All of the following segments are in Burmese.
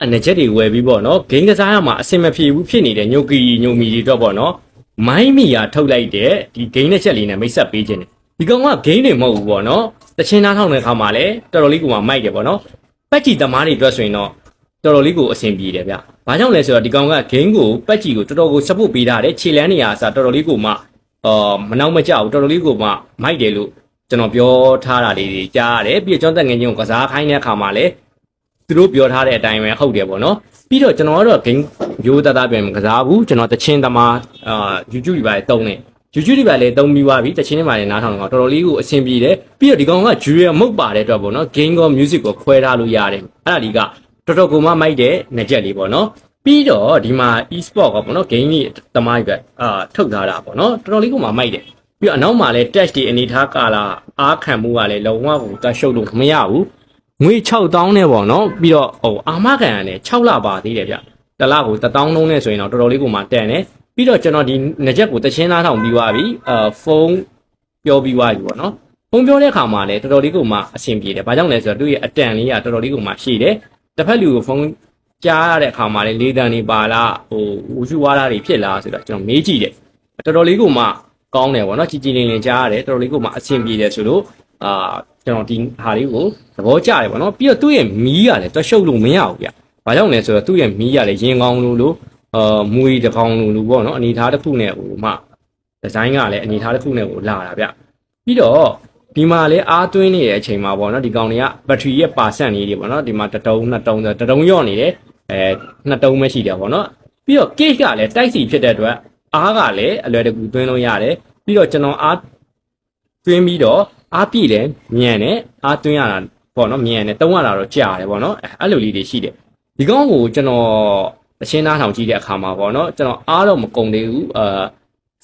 အနေချက်တွေဝယ်ပြီးပေါ့နော်ဂိမ်းကစားရမှာအဆင်မပြေဘူးဖြစ်နေတဲ့ညိုကီညိုမီတွေတော့ပေါ့နော်မိုင်းမီယာထုတ်လိုက်တဲ့ဒီဂိမ်းနဲ့ချက်လေးနဲ့မိတ်ဆက်ပေးခြင်းတယ်ဒီကောင်ကဂိမ်းတွေမဟုတ်ဘူးပေါ့နော်တချင်းသားထောင်တဲ့ခါမှာလည်းတော်တော်လေးကိုမှမိုက်တယ်ပေါ့နော်ပတ်ကြီးသမားတွေအတွက်ဆိုရင်တော့တော်တော်လေးကိုအဆင်ပြေတယ်ဗျဘာကြောင့်လဲဆိုတော့ဒီကောင်ကဂိမ်းကိုပတ်ကြီးကိုတော်တော်ကို support ပေးထားတယ်ခြေလန်းနေရအစားတော်တော်လေးကိုမှမနောက်မကြောက်တော်တော်လေးကိုမှမိုက်တယ်လို့ကျွန်တော်ပြောထားတာလေးတွေကြားရတယ်ပြီးတော့ကျွန်တော်တက်ငယ်ချင်းကိုကစားခိုင်းတဲ့အခါမှာလည်းသူတို့ပြောထားတဲ့အတိုင်းပဲဟုတ်တယ်ပေါ့နော်ပြီးတော့ကျွန်တော်ကတော့ game ရိုးသားသားပြန်မကစားဘူးကျွန်တော်တချင်းသမားYouTube တွေပါတုံးနေ YouTube တွေပါလည်းတုံးပြီးသွားပြီတချင်းတွေပါလည်းနားထောင်တော့တော်တော်လေးကိုအဆင်ပြေတယ်ပြီးတော့ဒီကောင်က jewel မုတ်ပါတဲ့အတွက်ပေါ့နော် game ကော music ကိုခွဲထားလို့ရတယ်အဲ့ဒါဒီကတော်တော်ကိုမှမိုက်တဲ့နှစ်ချက်လေးပေါ့နော်ပြီးတော့ဒီမှာ e-sport ကပေါ့နော် game ကြီးသမားကြီးပဲထုတ်ထားတာပေါ့နော်တော်တော်လေးကိုမှမိုက်တယ်ပြီးတော့အနောက်မှာလည်း touch တွေအနေထားကာလာအားခံမှုကလည်းလုံးဝကိုတရှုပ်လို့မရဘူးငွေ6000နဲ့ပေါ့နော်ပြီးတော့အာမခံရတယ်6လပါသေးတယ်ဗျတစ်လကို1000လုံးနဲ့ဆိုရင်တော့တော်တော်လေးကိုမှတန်တယ်ပြီးတော့ကျွန်တော်ဒီနှစ်ချက်ကိုတချင်းသားထောင်ပြီးသွားပြီဖုန်းပြောပြီးသွားပြီပေါ့နော်ဖုန်းပြောတဲ့အခါမှာလည်းတော်တော်လေးကိုမှအဆင်ပြေတယ်ဘာကြောင့်လဲဆိုတော့သူ့ရဲ့အတန်လေးကတော်တော်လေးကိုမှရှိတယ်တစ်ဖက်လူကိုဖုန်းကြားရတဲ့အခါမှာလည်းလေးတန်နေပါလားဝူရှူဝါးတာတွေဖြစ်လားဆိုတော့ကျွန်တော်မေးကြည့်တယ်တော်တော်လေးကိုမှကောင်းတယ်ပေါ့နော်ကြည်ကြည်လင်လင်ကြားရတယ်တော်တော်လေးကိုမှအဆင်ပြေတယ်ဆိုလို့ကျွန်တော်ဒီဟာလေးကိုသဘောကျတယ်ပေါ့နော်ပြီးတော့သူ့ရဲ့မီးကလည်းတွက်ရှုပ်လို့မရဘူးဗျ။ဘာကြောင့်လဲဆိုတော့သူ့ရဲ့မီးကလည်းရင်ကောင်းလို့မွေတစ်ကောင်လို့ပေါ့နော်အနေထားတစ်ခုနဲ့ဟိုမှဒီဇိုင်းကလည်းအနေထားတစ်ခုနဲ့ဟိုလာတာဗျ။ပြီးတော့ဒီမှာလည်းအားသွင်းနေတဲ့အချိန်မှာပေါ့နော်ဒီကောင်တွေကဘက်ထရီရဲ့ပါစန့်လေးတွေပေါ့နော်ဒီမှာ1တုံး2တုံး1တုံးရော့နေတယ်2တုံးပဲရှိတယ်ပေါ့နော်ပြီးတော့ case ကလည်းတိုက်စီဖြစ်တဲ့အတွက်အားကလည်းအလွယ်တကူသွင်းလို့ရတယ်ပြီးတော့ကျွန်တော်အားသွင်းပြီးတော့အားပြည့်တယ်မြန်တယ်အားသွင်းရတာပေါ့နော်မြန်တယ်တုံးရတာတော့ကြာတယ်ပေါ့နော်အဲ့လိုလေးတွေရှိတယ်ဒီကောင်ကိုကျွန်တော်အရှင်းသားထောင်ကြည့်တဲ့အခါမှာပေါ့နော်ကျွန်တော်အားတော့မကုန်သေးဘူး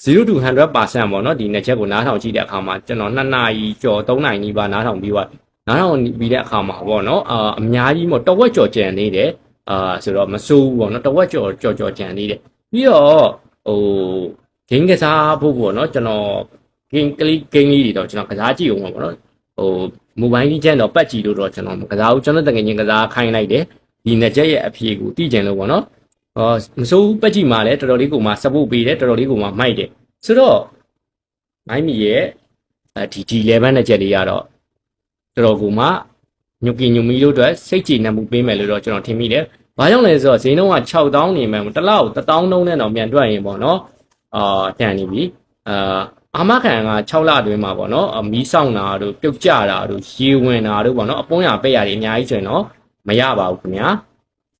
0 to 100% ပေါ့နော်ဒီနှစ်ချက်ကိုနားထောင်ကြည့်တဲ့အခါမှာကျွန်တော်2နာရီကျော်3နာရီနီးပါးနားထောင်ပြီးသွားနားထောင်ပြီးတဲ့အခါမှာပေါ့နော်အများကြီးမို့တဝက်ကျော်ကြံနေတယ်ဆိုတော့မစိုးဘူးပေါ့နော်တဝက်ကျော်ကြံနေတယ်ပြီးတော့ဂိမ်းကစားဖို့ပေါ့နော်ကျွန်တော်ဂိမ်းလေးတွေတော့ကျွန်တော်ကစားကြည့်အောင်ပါပေါ့နော်မိုဘိုင်းကြီးကျန်တော့ပတ်ကြည့်လို့တော့ကျွန်တော်မကစားဘူးကျွန်တော်တကယ်ချင်းကစားခိုင်းလိုက်တယ်ဒီနှစ်ချက်ရဲ့အဖြေကိုသိကြလို့ပေါ့နော်မစိုးဘူးပတ်ကြည့်မှလည်းတော်တော်လေးကိုမှ support ပေးတယ်တော်တော်လေးကိုမှမိုက်တယ်ဆိုတော့မိုင်းမီရဲ့ဒီ level နဲ့ချက်လေးကတော့တော်တော်ကိုမှညိုကီညိုမီတို့အတွက်စိတ်ကြည်နမှုပေးမယ်လို့တော့ကျွန်တော်ထင်မိတယ်ဘာကြောင့်လဲဆိုတော့ဈေးနှုန်းက6000နေမှတစ်လောက်1000နှုန်းနဲ့တော့ပြန်တွက်ရင်ပေါ့နော်တန်နေပြီအာမခံက6လအတွင်းမှာပေါ့နော်မီးဆောင်တာတို့ပြုတ်ကျတာတို့ရေဝင်တာတို့ပေါ့နော်အပွန်းရပဲ့ရတွေအများကြီးဆိုရင်တော့မရပါဘူးခင်ဗျာ